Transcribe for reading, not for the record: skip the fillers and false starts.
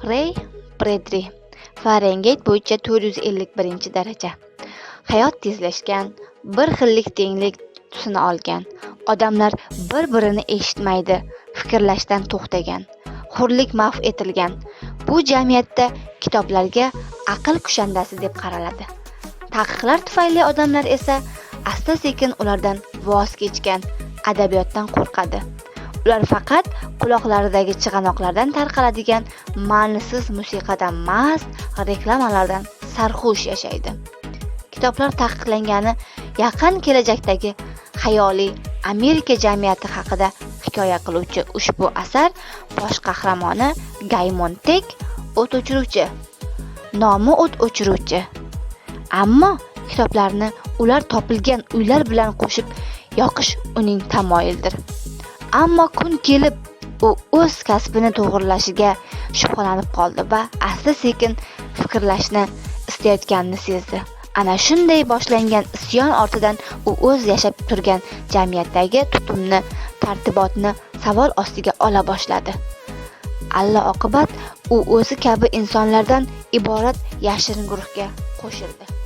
Rey Bredberi, Fahrenheit bo'yicha 451-daraja. Hayot tezlashgan, bir xillik tenglik tusini olgan. Odamlar bir-birini eshitmaydi, fikrlashdan to'xtagan. Hurlik mahv etilgan. Bu jamiyatda kitoblarga aql kushandasi deb qaraladi. Taqiqlar tufayli odamlar esa asta-sekin ulardan voz kechgan, adabiyotdan qo'rqadi. Ular faqat quloqlaridagi chig'anoqlardan tarqaladigan ma'nisiz musiqadan mast, reklamalardan sarxush yashaydi. Kitoblar taqiqlangani yaqin kelajakdagi xayoliy Amerika jamiyati haqida hikoya qiluvchi ushbu asar bosh qahramoni Gaymontek o't o'chiruvchi, nomi o't o'chiruvchi. Ammo kitoblarni ular topilgan uylar bilan qo'shib yoqish uning tamoyildir. Ammo kun kelib u o'z kasbini to'g'rilashiga shubhalanib qoldi va asta-sekin fikrlashni istayotganini sezdi. Ana shunday boshlangan isyon ortidan u o'z yashab turgan jamiyatdagi tutumni, tartibotni savol ostiga ola boshladi. Alloqibat u o'zi kabi insonlardan iborat yashirin guruhga qo'shildi.